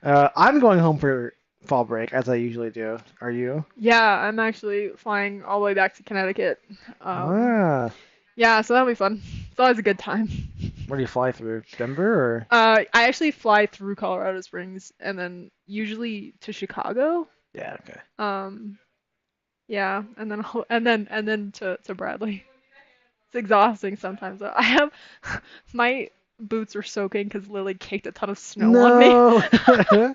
I'm going home for fall break, as I usually do. Are you? Yeah, I'm actually flying all the way back to Connecticut. Um, Ah, yeah, so that'll be fun. It's always a good time. where do you fly through? Denver or? I actually fly through Colorado Springs and then usually to Chicago. Yeah, okay. Um, yeah, and then and then to Bradley. It's exhausting sometimes. I have my boots are soaking because Lily caked a ton of snow on me. No.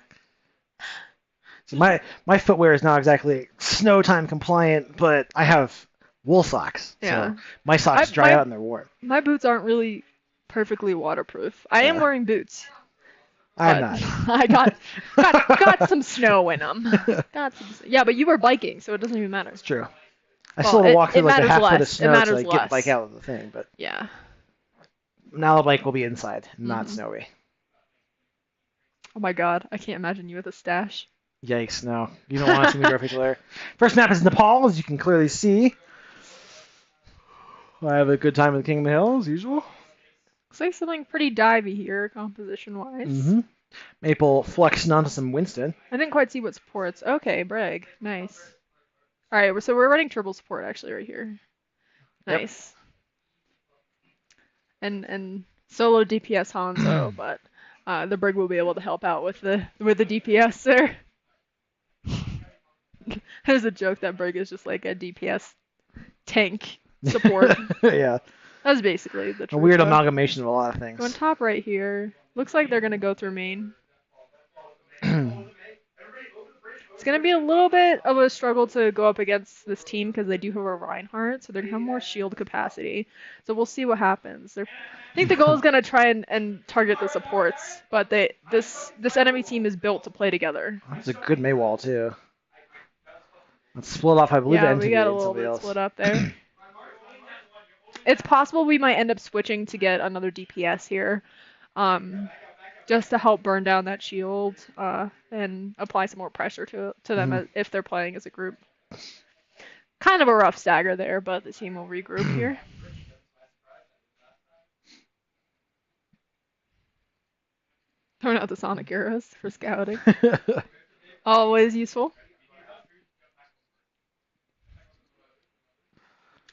So my footwear is not exactly snow time compliant, but I have wool socks, so Yeah, my I socks dry my out and they're warm. my boots aren't really perfectly waterproof. I am Yeah, wearing boots, I'm but not. I got some snow in them. Got some. Yeah, but you were biking, so it doesn't even matter. It's true. I Well, still had to it walk through it like a matters half foot of less. It snow to matters like get the bike less. out of the thing, but Yeah. now the bike will be inside, not hmm snowy. Oh my God, I can't imagine you with a stash. Yikes, no. You don't want to see me trophy there. First map is Nepal, as you can clearly see. I have a good time in the King of the Hill, as usual. Looks like something pretty divey here, composition wise. Mm-hmm. Maple flexing onto some Winston. I didn't quite see what supports. Okay, brag. Nice. All right, so we're running triple support actually right here. Yep. Nice. And solo DPS Hanzo, but the brig will be able to help out with the DPS there. There's a joke that brig is just like a DPS tank support. Yeah. That's basically the A truth weird though. amalgamation of a lot of Going things. top right here. Looks like they're gonna go through main. It's going to be a little bit of a struggle to go up against this team because they do have a Reinhardt, so they're going to have more shield capacity. So we'll see what happens. I think the goal is going to try and target the supports, but this enemy team is built to play together. That's a good Maywall, too. Let's split off, I believe, Yeah, we got Entity a and little somebody bit else. split up there. It's possible we might end up switching to get another DPS here, um, just to help burn down that shield and apply some more pressure to them Mhm. if they're playing as a group. Kind of a rough stagger there, but the team will regroup here. Throwing out the Sonic arrows for scouting. Always useful.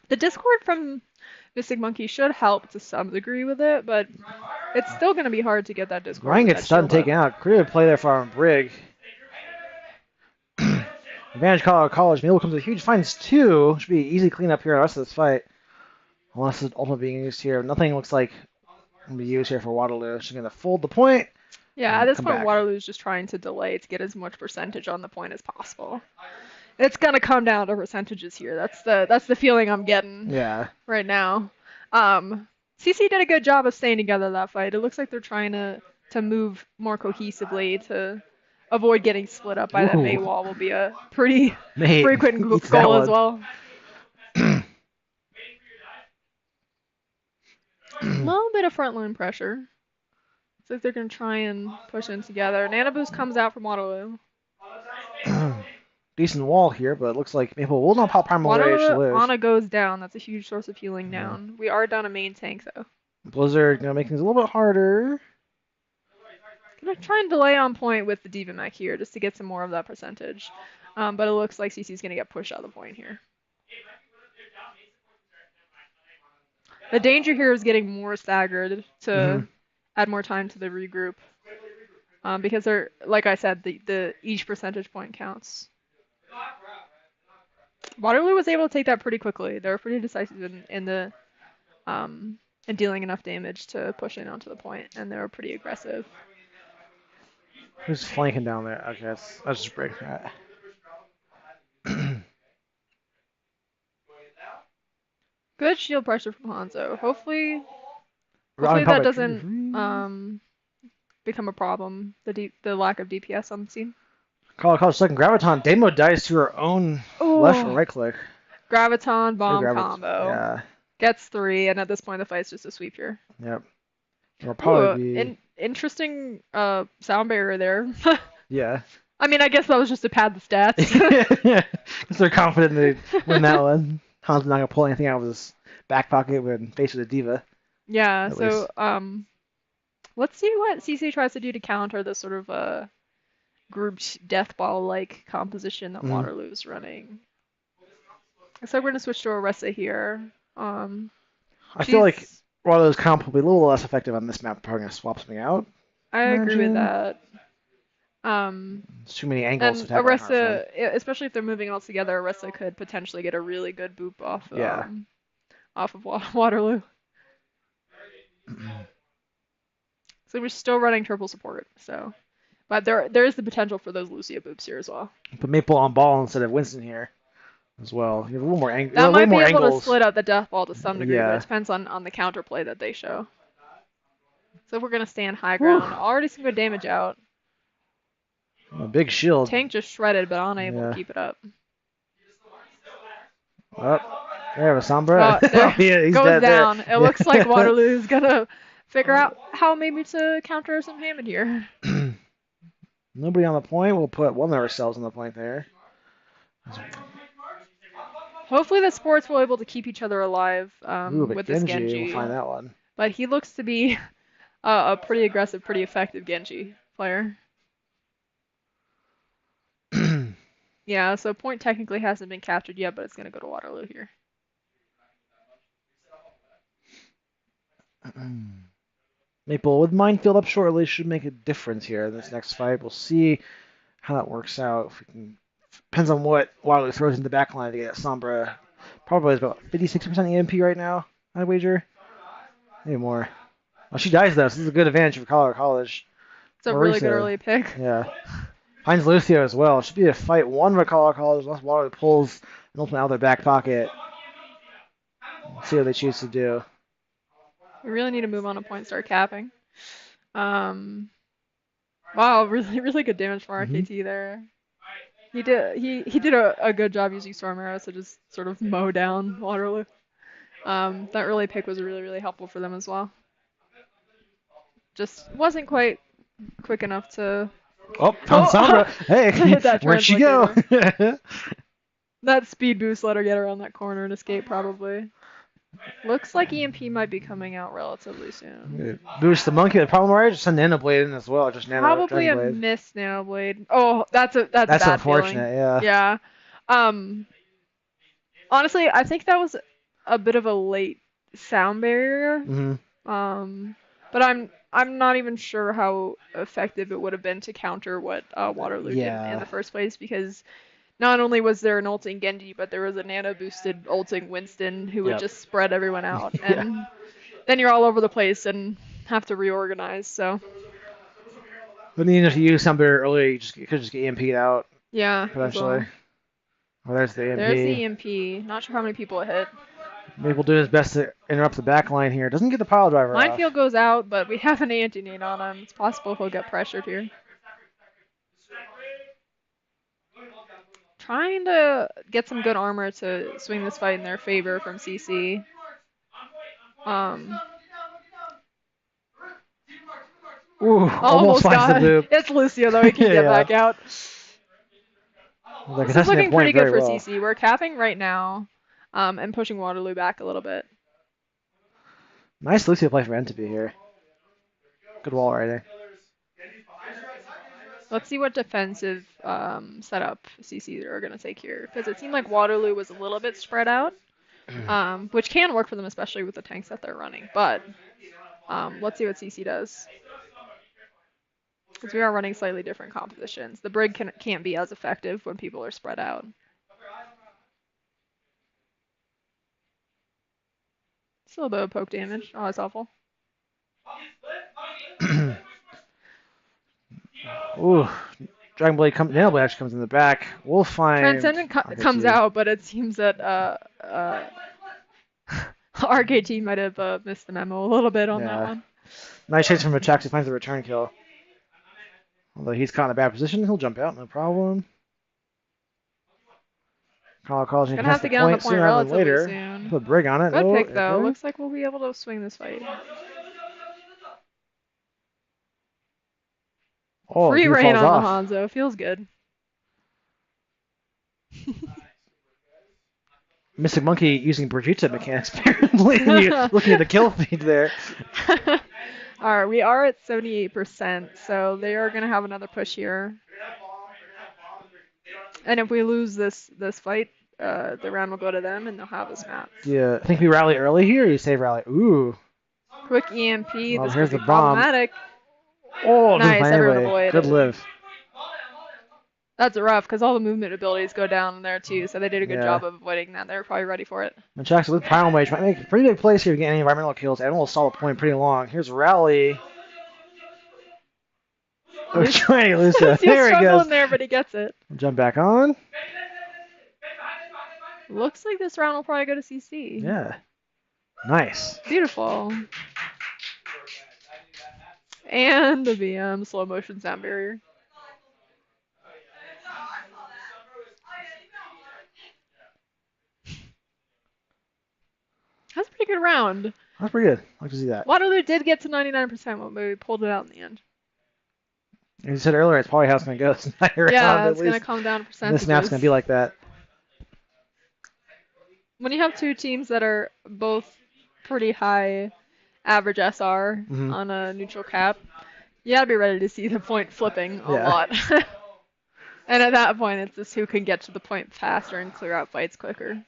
The Discord from Mystic Monkey should help to some degree with it, but it's still going to be hard to get that Discord Ryan with gets that stunned, shield up. taken out. Could play there for him. Brig. Advantage Colorado College. Mabel comes with huge finds, too. Should be easy cleanup here the rest of this fight. Unless it's ultimate being used here. Nothing looks like going to be used here for Waterloo. She's going to fold the point Yeah, at and this come point, back. Waterloo is just trying to delay to get as much percentage on the point as possible. It's gonna come down to percentages here. That's the feeling I'm getting Yeah. right now. CC did a good job of staying together that fight. It looks like they're trying to move more cohesively to avoid getting split up by that May Ooh. wall will be a pretty Mate frequent eats that goal as one. well. A little bit of frontline pressure. Looks like they're gonna try and push in together. Nana Boost comes out from Waterloo. Decent wall here, but it looks like Maple will not pop Primal Rage to Waterloo live. Ana goes down. That's a huge source of healing Yeah. down. We are down a main tank though. Blizzard gonna make things a little bit harder. Gonna try and delay on point with the Diva Mech here just to get some more of that percentage. But it looks like CC's gonna get pushed out of the point here. The danger here is getting more staggered Hmm. to add more time to the regroup. Because they're, like I said, the each percentage point counts. Waterloo was able to take that pretty quickly. They were pretty decisive um, in dealing enough damage to push in onto the point, and they were pretty aggressive. Who's flanking down there? Okay, that's just Brig. Good shield pressure from Hanzo. Hopefully, Rowing hopefully that public. doesn't become a problem. The lack of DPS on the scene. Call second graviton. Demo dies to her own left or Oh, right click. Graviton Good bomb gravit. combo. Yeah. Gets three, and at this point the fight's just a sweep here. Yep. It'll Ooh, probably be. interesting sound barrier there. Yeah. I mean, I guess that was just to pad the stats. Because they're confident they win that one. Han's not gonna pull anything out of his back pocket when faced with a diva, Yeah, at so least. let's see what CC tries to do to counter this sort of grouped death ball-like composition that Mm. Waterloo's running. So we're gonna switch to Orisa here. I feel like She's Waterloo's comp will be a little less effective on this map. Probably gonna swap something out. I agree with Imagine. that. Um, There's too many angles to and attack Reinhardt from. especially if they're moving all together, Orisa could potentially get a really good boop Yeah. off of Waterloo. So we're still running triple support. So, but there is the potential for those Lucia boops here as well. Put Maple on ball instead of Winston here as well. You have a little more That a little might be more able to angles. split out the death ball to some degree, but it Yeah. depends on the counterplay that they show. So we're gonna stand high Whew. ground. Already some good damage out. A big shield. Tank just shredded, but unable to Yeah. keep it up. Oh, there was Sombra. There Yeah, he's goes dead down. there. It looks like Waterloo's gonna figure out how maybe to counter some Hammond here. Nobody on the point. We'll put one of ourselves on the point there. Hopefully the sports will be able to keep each other alive Ooh, but with this Genji, we'll find Genji. that one. But he looks to be a pretty aggressive, pretty effective Genji player. Yeah, so point technically hasn't been captured yet, but it's gonna go to Waterloo here. Maple with Minefield up shortly should make a difference here in this next fight. We'll see how that works out. If we can, depends on what Waterloo throws in the back line to get Sombra. Probably is about 56% EMP right now, I'd wager. Maybe more. Well, she dies though, so this is a good advantage for Colorado College. It's a really good Marisa, early pick. yeah. Finds Lucio as well. It should be a fight one for Colorado College unless Waterloo pulls an ultimate out of their back pocket. See what they choose to do. We really need to move on to point start capping. Wow, really good damage from RKT there. He did a good job using Storm Arrows to just sort of mow down Waterloo. That early pick was really helpful for them as well. Just wasn't quite quick enough to Oh, found Sombra. Hey, hit that where'd she go? that speed boost let her get around that corner and escape probably. Looks like EMP might be coming out relatively soon. Boost the monkey. The problem, right? Just send Nano Blade in as well. Just Nano Probably a Dragon Blade. missed Nano Blade. Oh, that's That's bad unfortunate. feeling. Yeah. Yeah. Honestly, I think that was a bit of a late sound barrier. But I'm not even sure how effective it would have been to counter what Waterloo did in the first place because not only was there an ulting Genji, but there was a nano boosted ulting Winston who would just spread everyone out, and then you're all over the place and have to reorganize. So. But even if you use somebody earlier, you could just get EMP'd out. Yeah. Potentially. Oh, there's the EMP. There's the EMP. Not sure how many people it hit. Maple doing his best to interrupt the back line here. Doesn't get the pile driver off. Minefield goes out, but we have an anti-nade on him. It's possible he'll get pressured here. Trying to get some good armor to swing this fight in their favor from CC. Ooh, almost finds the boop. It's Lucio though, he can get back out. This is looking pretty good for CC. We're capping right now and pushing Waterloo back a little bit. Nice Lucio play for Entropy here. Good wall riding. Let's see what defensive setup CC are going to take here. Because it seemed like Waterloo was a little bit spread out, which can work for them, especially with the tanks that they're running. But let's see what CC does. Because we are running slightly different compositions. The Brig can't be as effective when people are spread out. Still a bit of poke damage. Oh, that's helpful. Ooh, Dragon Blade Nano Blade actually comes in the back. We'll find. Transcendent comes out, but it seems that RKT might have missed the memo a little bit on that one. Nice chase from Achax. He finds the return kill. Although he's caught in a bad position, he'll jump out, no problem. College gonna have to get on the point relatively soon. Put Brig on it. Good pick though. Looks like we'll be able to swing this fight. Oh, free reign on the Hanzo. Feels good. Mystic Monkey using Brigitte mechanics apparently. Looking at the kill feed there. Alright, we are at 78%, so they are going to have another push here. And if we lose this fight, the round will go to them, and they'll have this map. Yeah, I think we rally early here. Or you save rally. Ooh. Quick EMP. Well, This could here's be the bomb. problematic. Oh, doesn't Nice. find Everyone anybody. Good avoided it. live. That's rough because all the movement abilities go down there too. So they did a good Yeah. job of avoiding that. They were probably ready for it. Manchaca with Primal Mage might make a pretty big place here to get any environmental kills. And we'll stall the point pretty long. Here's Rally. Oh, trying to lose it. He's There he goes. struggling there, but he gets it. Jump back on. Looks like this round will probably go to CC. Yeah. Nice. Beautiful. And the VM slow motion sound barrier. That's a pretty good round. That's pretty good. I like to see that. Waterloo did get to 99%, but we pulled it out in the end. As you said earlier, it's probably how it's going to go tonight around, Yeah, at it's going to least. come down to And percentages. this map's going to be like that. When you have two teams that are both pretty high average SR Mhm. on a neutral cap, you gotta be ready to see the point flipping a Yeah. lot. And at that point, it's just who can get to the point faster and clear out fights quicker.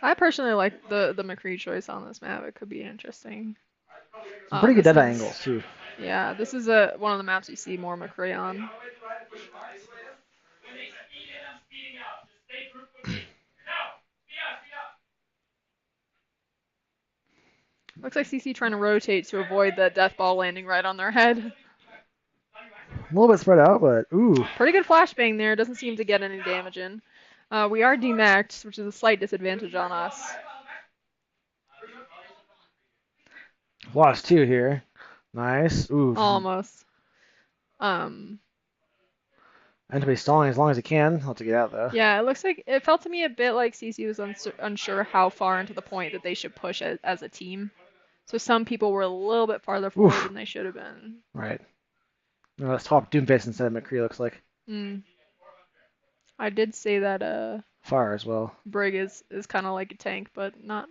I personally like the McCree choice on this map. It could be interesting. Some pretty good This dead eye is- angles, too. Yeah, this is one of the maps you see more McCree on. Looks like CC trying to rotate to avoid the death ball landing right on their head. A little bit spread out, but ooh. Pretty good flashbang there. Doesn't seem to get any damage in. We are demaxed, which is a slight disadvantage on us. Lost 2 here. Nice. Ooh. Almost. And to be stalling as long as he can. I'll have to get out, though. Yeah, it looks like it felt to me a bit like CC was unsure how far into the point that they should push as a team. So some people were a little bit farther forward than they should have been. Right. No, let's top Doomface instead of McCree, looks like. I did say that Fire as well. Brig is kind of like a tank, but not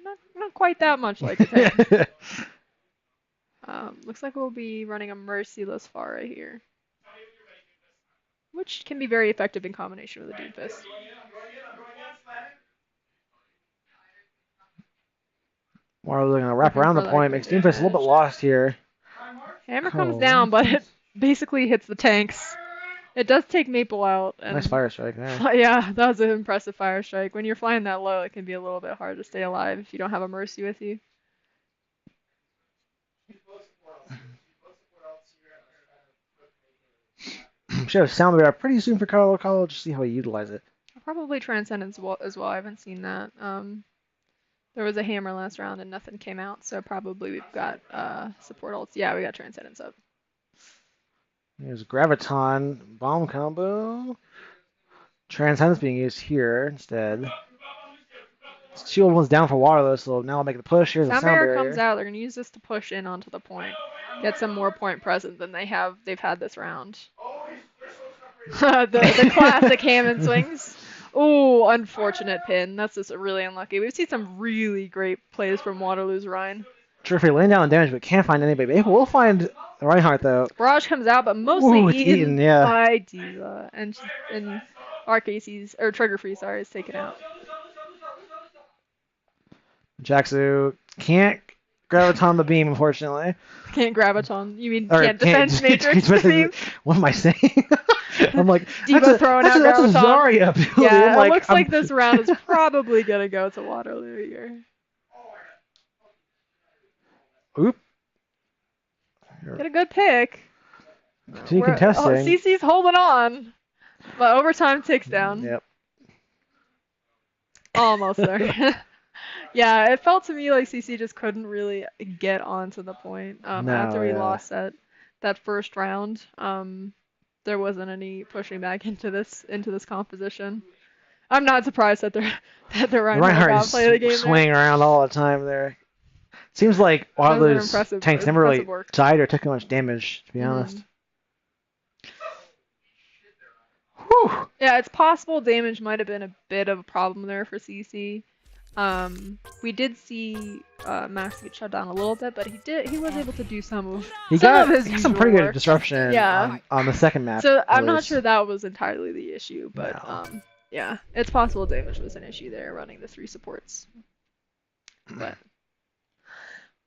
quite that much like a tank. Looks like we'll be running a Merciless Pharah here, which can be very effective in combination with a Doomfist. Waterloo going to wrap Looking around for the that point. quick Makes Doomfist a little bit lost here. Hammer comes down, but it basically hits the tanks. It does take Maple out. And Nice fire strike there. yeah, that was an impressive fire strike. When you're flying that low, it can be a little bit hard to stay alive if you don't have a Mercy with you. Should have sound barrier pretty soon for Colo, just see how we utilize it. Probably Transcendence as well. I haven't seen that. There was a hammer last round and nothing came out, so probably we've got support ults. Yeah, we got Transcendence up. There's Graviton bomb combo. Transcendence being used here instead. Shield one's down for Waterloo, so now I'll make the push. Here's a Sound sound barrier barrier. comes out. They're gonna use this to push in onto the point, get some more point presence than they've had this round. the classic Hammond swings. Ooh, unfortunate pin. That's just really unlucky. We've seen some really great plays from Waterloo's Ryan. Triffy laying down the damage, but can't find anybody. Maybe we'll find Reinhardt, though. Barrage comes out, but mostly Ooh, it's eaten, yeah. by Diva. And RKC's, or Trigger Free, sorry, is taken out. Jaxu can't Graviton the beam, unfortunately. Can't grab a ton. You mean Or can't defense Matrix the beam? What am I saying? I'm like, Diva throwing out that's a Graviton. Zarya ability. Yeah, I'm it looks like I'm- this round is probably going to go to Waterloo here. Oop. Get a good pick. Continue contesting. CC's holding on, but overtime takes down. Yep. Almost there. Yeah, it felt to me like CC just couldn't really get onto the point. After we lost that first round, there wasn't any pushing back into this composition. I'm not surprised that they're Reinhardt got play the game swinging around all the time there. Seems like Waterloo's tanks never really died or took much damage, to be honest. Whew. Yeah, it's possible damage might have been a bit of a problem there for CC. We did see Max get shut down a little bit, but he was able to do He some of got his some usual pretty good work. disruption Yeah. on the second map, So at I'm not sure least. that was entirely the issue, but No. yeah, it's possible damage was an issue there running the 3 supports, but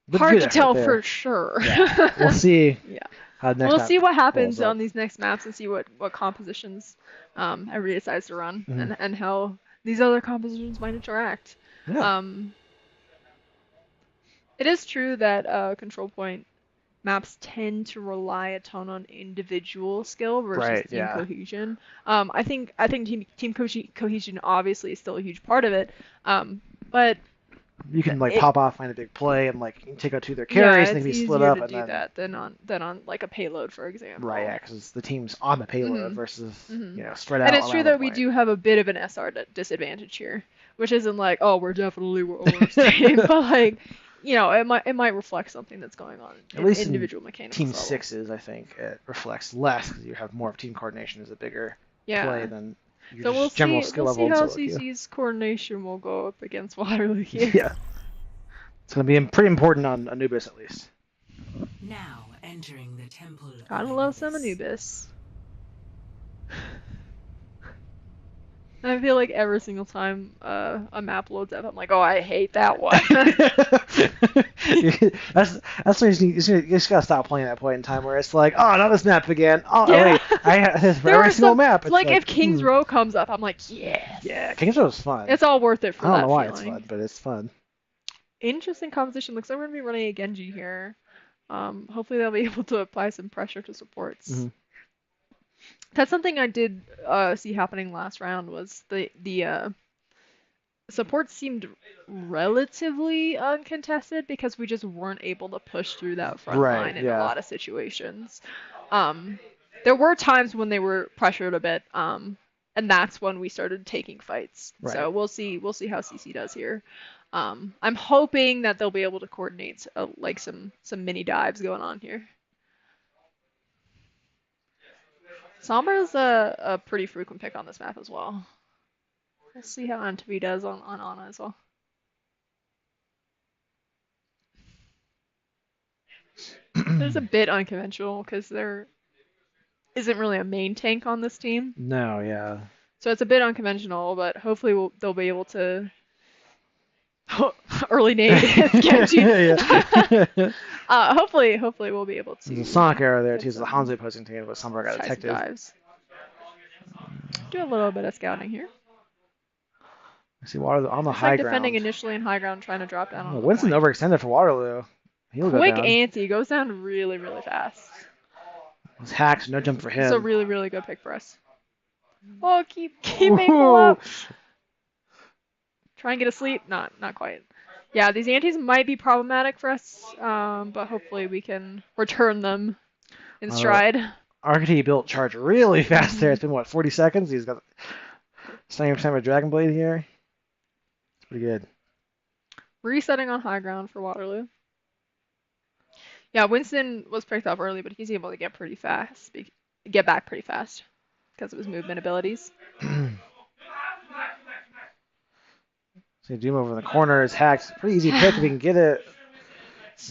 But hard good to effort tell for there. sure. Yeah. We'll see Yeah. how the next We'll map see what rolls happens up. on these next maps and see what compositions everybody decides to run Hmm. and how these other compositions might interact. Yeah. Um, it is true that control point maps tend to rely a ton on individual skill versus Right. team Yeah. cohesion. I think team cohesion obviously is still a huge part of it, but You can like it pop off, find a big play, and like take out two of their yeah, carries, and they it's can be split easier up, to and do then that than on like a payload, for right, example. yeah, because the team's on the payload hmm versus hmm spread And out it's true around the that we point. do have a bit of an SR disadvantage here, which isn't like, oh, we're a worse team, but like, it might reflect something that's going on At in least in individual mechanics team level. sixes, I think it reflects less because you have more of team coordination is a bigger play Yeah. than your So we'll just general see skill we'll see level in how solo queue. CC's coordination will go up against Waterloo here. Yeah, it's going to be pretty important on Anubis at least. Now entering the temple of Gotta love some Anubis. Anubis. I feel like every single time a map loads up, I'm like, oh, I hate that one. that's when you just gotta stop playing that point in time where it's like, oh, not this map again. Oh, Yeah. wait, I have this for There every are single some map. It's like like, if King's Row comes up, I'm like, yes. yeah, King's Row is fun. It's all worth it I for don't know that why it's fun, feeling. but it's fun. Interesting composition. Looks like we're gonna be running a Genji here. Hopefully they'll be able to apply some pressure to supports. Hmm. That's something I did see happening last round was the support seemed relatively uncontested because we just weren't able to push through that front Right. line in a Yeah. lot of situations. Um, there were times when they were pressured a bit, and that's when we started taking fights. Right. So we'll see how CC does here. I'm hoping that they'll be able to coordinate like some mini dives going on here. Sombra's a pretty frequent pick on this map as well. We'll see how Antavi does on Ana as well. There's a bit unconventional because there isn't really a main tank on this team. No. Yeah. So it's a bit unconventional, but hopefully they'll be able to early nade Genji. Yeah. Hopefully we'll be able There's a to Sonic arrow there too. get So the some Hanzo posting team, but Sombra got try some detected. dives. Do a little bit of scouting here. I see Waterloo on the Looks like high defending ground. initially in high ground, trying to drop down Oh, on the Winston point. overextended for Waterloo. He'll go Quick down. anti goes down really, really fast. It's hacked. No jump for This is a him. really, really good pick for us. Oh, keep Maple Ooh. up. Try and get asleep. Not quite. Yeah, these antis might be problematic for us, but hopefully we can return them in stride. Arcady built charge really fast there. Mhm. It's been what 40 seconds. He's got 70% of a Dragon Blade here. It's pretty good. Resetting on high ground for Waterloo. Yeah, Winston was picked up early, but he's able to get back pretty fast because of his movement abilities. See Doom over in the corner is hacked. Pretty easy pick if he can get it.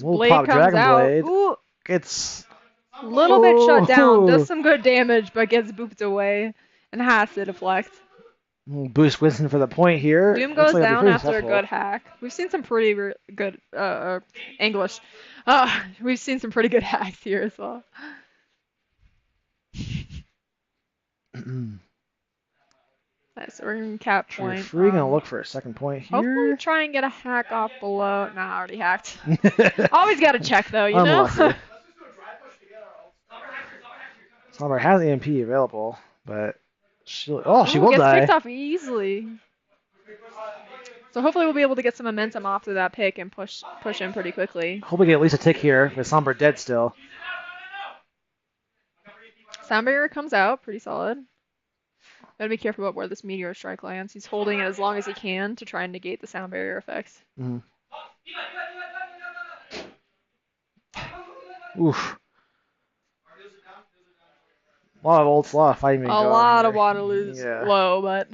We'll Blade pop comes Dragon out. Blade. Ooh, It's little bit shut down. Does oh some good damage, but gets booped away and has to deflect. boost Winston for the point here. Doom Looks goes like it'll be down pretty after a successful. good hack. We've seen some pretty good English. We've seen some pretty good hacks here as well. Nice, we're in cap Sure, point. free gonna look for a second point Hopefully here. try and get a hack off below. Nah, already hacked. Always gotta check though, you know? Unlucky. Sombra has EMP available, but she Ooh, will gets picked die. off easily. So hopefully we'll be able to get some momentum off of that pick and push in pretty quickly. Hope we get at least a tick here with Sombra dead still. Sound barrier comes out, pretty solid. Gotta be careful about where this meteor strike lands. He's holding it as long as he can to try and negate the sound barrier effects. Mm. Oof. A lot of ults, a lot of fighting being A going on lot here. of Waterloo's Yeah. low, but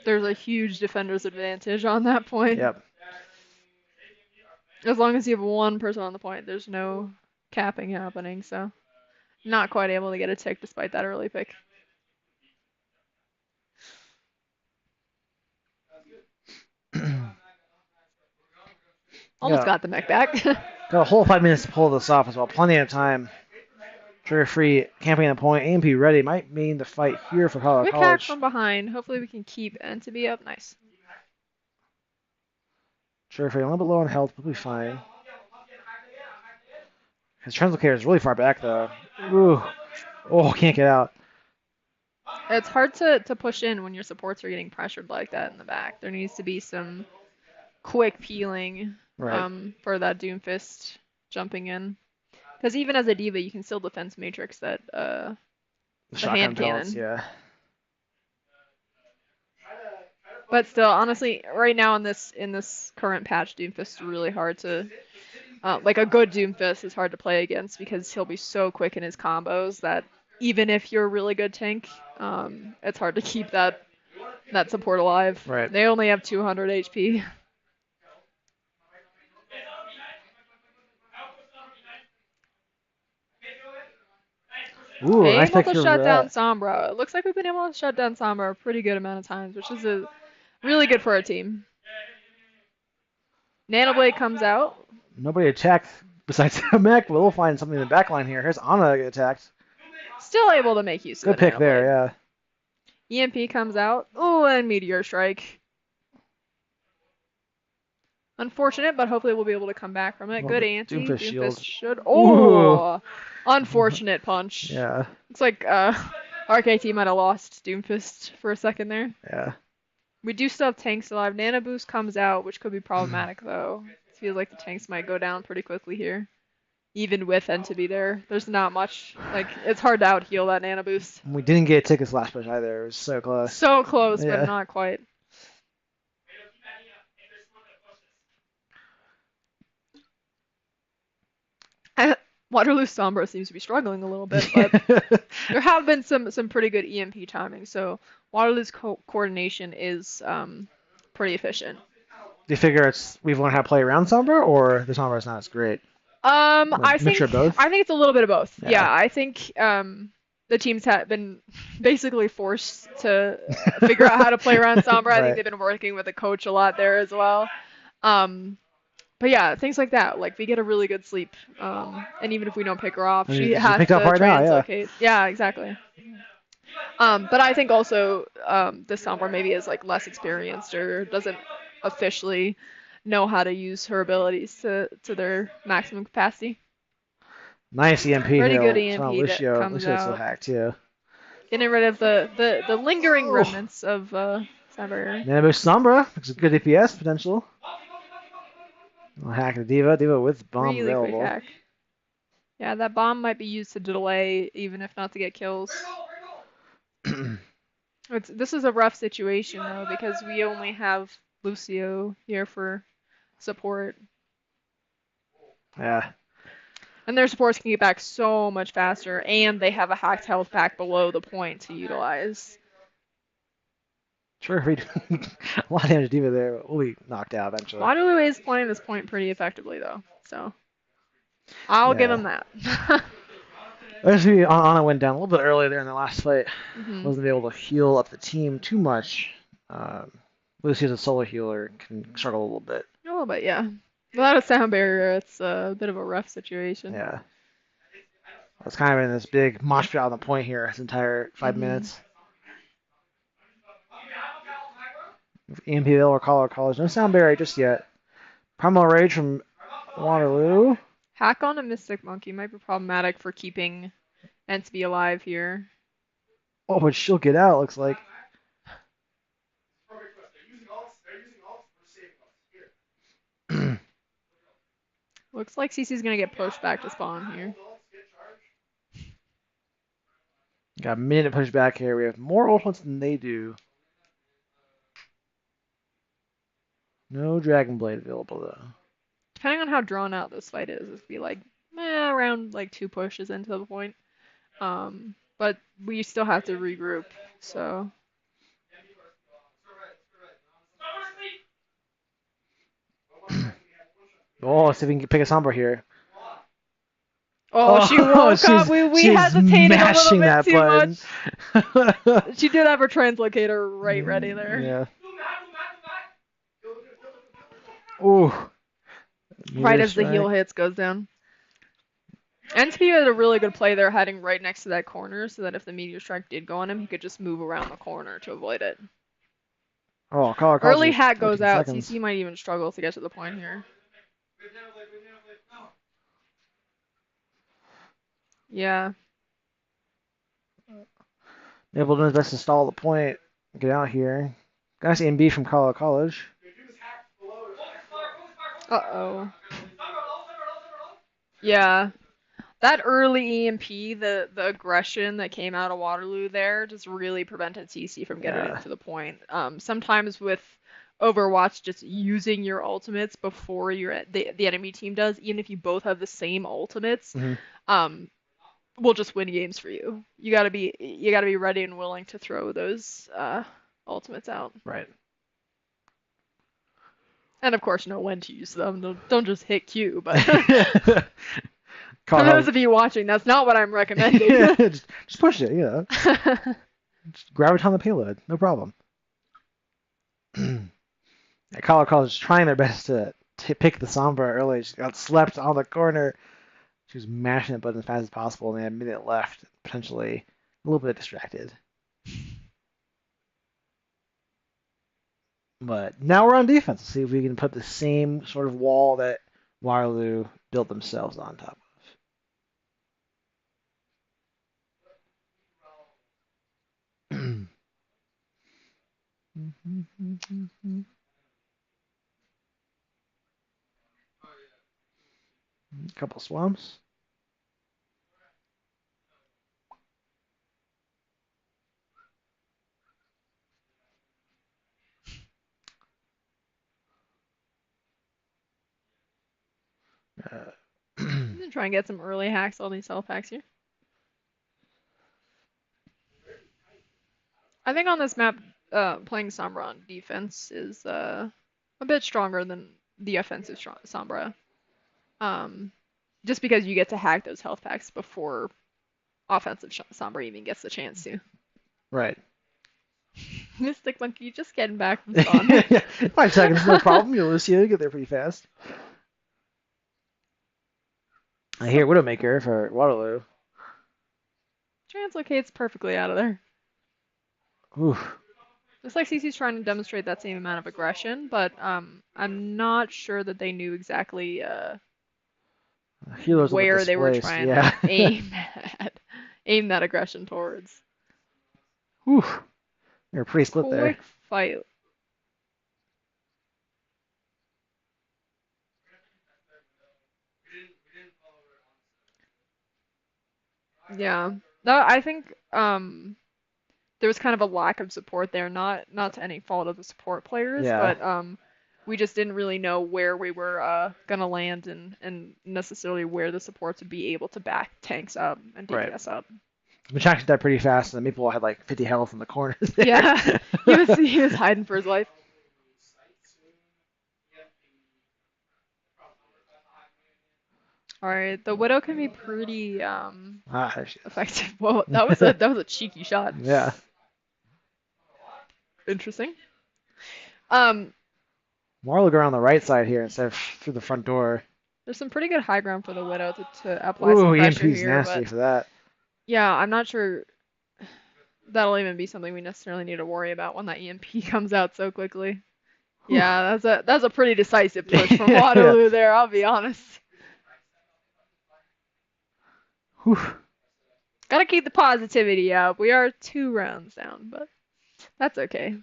There's a huge defender's advantage on that point. Yep. As long as you have one person on the point, there's no capping happening, so not quite able to get a tick despite that early pick. Almost Yeah. got the mech back. Got a whole 5 minutes to pull this off as well. Plenty of time. Trigger free, camping the point. AMP ready. Might mean the fight here for Colorado Quick hack College. from behind. Hopefully we can keep Entebbe up. Nice. Trigger free, a little bit low on health, but we'll be fine. His translocator is really far back though. Ooh. Oh, can't get out. It's hard to push in when your supports are getting pressured like that in the back. There needs to be some quick peeling Right. for that Doomfist jumping in. Because even as a diva, you can still defense matrix that The the shotgun hand pellets, cannon. yeah. But still, honestly, right now in this current patch, Doomfist is really hard to like a good Doomfist is hard to play against because he'll be so quick in his combos that even if you're a really good tank, it's hard to keep that support alive. Right. They only have 200 HP. Ooh, nice Able pick to here for shut down that. Sombra. It looks like we've been able to shut down Sombra a pretty good amount of times, which is really good for our team. Nanoblade comes out. Nobody attacked besides the mech, but we'll find something in the back line here. Here's Anna get attacked. Still able to make use of Good the pick there, Nanoblade. yeah. EMP comes out. Ooh, and Meteor Strike. Unfortunate, but hopefully we'll be able to come back from it. Well, Good the anti. Doomfist shield. Doomfist should. Ooh. Oh, unfortunate punch. Yeah, Looks like RKT might have lost Doomfist for a second there. yeah. We do still have tanks alive. Nano Boost comes out, which could be problematic though. It feels like the tanks might go down pretty quickly here. Even with Entebbe there, there's not much. Like, it's hard to out heal that Nano Boost. We didn't get a ticket last push either. It was so close. So close, but Yeah. not quite. Waterloo Sombra seems to be struggling a little bit, but there have been some pretty good EMP timing. So Waterloo's coordination is pretty efficient. Do you figure we've learned how to play around Sombra, or the Sombra's not as great? I Mixture of both? think it's a little bit of both. Yeah. Yeah, I think the teams have been basically forced to figure out how to play around Sombra. I Right. think they've been working with the coach a lot there as well. But yeah, things like that. Like we get a really good sleep, and even if we don't pick her off, I mean, she she has picked to up right now, yeah. translocate. Yeah, exactly. But I think also this Sombra maybe is like less experienced or doesn't officially know how to use her abilities to their maximum capacity. Nice EMP Pretty here. good on EMP that Lucio. comes Lucio's still out. hacked too. Getting rid of the lingering Oh. remnants of Cyber. Nanabu Sombra, which is good DPS potential. We'll hack the Diva. Diva with bomb Really quick available. hack. Yeah, that bomb might be used to delay, even if not to get kills. This is a rough situation though because we only have Lucio here for support, Yeah. and their supports can get back so much faster, and they have a hacked health pack below the point to utilize. Sure, we a lot of damage to Diva there, but we'll be knocked out eventually. Waterloo is playing this point pretty effectively though, so I'll give him that. Actually, Anna went down a little bit early there in the last fight. Mhm. Wasn't able to heal up the team too much. Lucio's a solo healer, can struggle a little bit. A little bit, yeah. Without a sound barrier, it's a bit of a rough situation. Yeah. It's kind of in this big mosh pit on the point here this entire 5 minutes. EMPL or Colorado College. No sound barrier just yet. Primal Rage from Waterloo. Hack on a Mystic Monkey might be problematic for keeping Entebbe alive here. Oh, but she'll get out, looks like. Looks like CC's gonna get pushed back to spawn here. Got a minute to push back here. We have more ultimates than they do. No Dragon Blade available though. Depending on how drawn out this fight is, it'd be like around like 2 pushes into the point. But we still have to regroup, so Oh, see if we can pick a Sombra here. Oh, she woke up. We she's hesitated a little mashing bit that too button. much. She did have her translocator right ready there. Yeah. Ooh. Right Meteor as the heel strike. hits goes down. NTP had a really good play there, heading right next to that corner, so that if the meteor strike did go on him, he could just move around the corner to avoid it. Oh, color calls Early are hack goes 14 out. seconds. CC might even struggle to get to the point here. Yeah. Maple doing his best to stall the point. Get out here. Nice MB from College. Uh-oh. Yeah. That early EMP, the aggression that came out of Waterloo there just really prevented CC from getting Yeah. to the point. Sometimes with Overwatch, just using your ultimates before the enemy team does, even if you both have the same ultimates, um, will just win games for you. You gotta be ready and willing to throw those ultimates out. Right. And of course know when to use them. Don't just hit Q, but for Color those of you watching, that's not what I'm recommending. just push it, Just grab it on the payload. No problem. Color College is trying their best to pick the Sombra early. She got slept on the corner. She was mashing the button as fast as possible, and they had a minute left, potentially a little bit distracted. But now we're on defense. Let's see if we can put the same sort of wall that Waterloo built themselves on top of. A couple swamps. Try and get some early hacks on these self hacks here. I think on this map, playing Sombra on defense is a bit stronger than the offensive Sombra. Just because you get to hack those health packs before offensive Sombra even gets the chance to. Right. Mystic Monkey just getting back from spawn. Yeah, 5 seconds, no problem. You'll see you get there pretty fast. I hear Widowmaker for Waterloo. Translocates perfectly out of there. Oof. Looks like CC's trying to demonstrate that same amount of aggression, but I'm not sure that they knew exactly Healers where they were displaced. trying Yeah. to aim that aggression towards. Oof. You're pretty split there. Quick fight. Yeah. No, I think there was kind of a lack of support there, not to any fault of the support players, Yeah. but we just didn't really know where we were gonna land and necessarily where the supports would be able to back tanks up and DPS up. Machax died pretty fast, and Maple had like 50 health in the corner. There. Yeah, he was hiding for his life. All right, the Widow can be pretty effective. Whoa, that was a cheeky shot. Yeah. Interesting. Marlowe go around the right side here instead of through the front door. There's some pretty good high ground for the Widow to apply Ooh, some pressure EMP's here, nasty but for that. yeah, I'm not sure that'll even be something we necessarily need to worry about when that EMP comes out so quickly. Whew. Yeah, that's a pretty decisive push from Waterloo there, I'll be honest. Whew. Gotta keep the positivity up. We are 2 rounds down, but that's okay.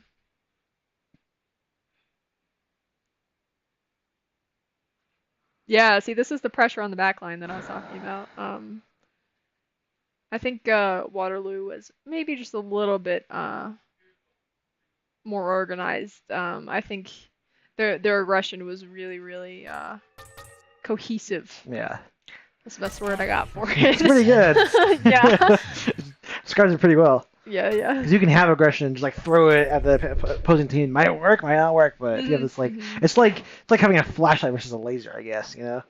Yeah, see, this is the pressure on the back line that I was talking about. I think Waterloo was maybe just a little bit more organized. I think their aggression was really cohesive. Yeah. That's the best word I got for it. It's pretty good. Yeah. Describes it pretty well. Yeah. Because you can have aggression, just like throw it at the opposing team. Might work, might not work, but if you have this like, Mhm. it's like having a flashlight versus a laser, I guess. You know,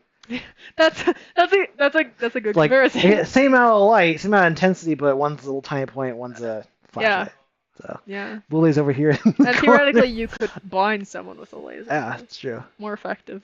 That's a it's good like comparison. same amount of light, same amount of intensity, but one's a little tiny point, one's a Yeah. flashlight. So Yeah. Lily's over here in the And corner. theoretically, you could blind someone with a laser. Yeah, So it's true. more effective.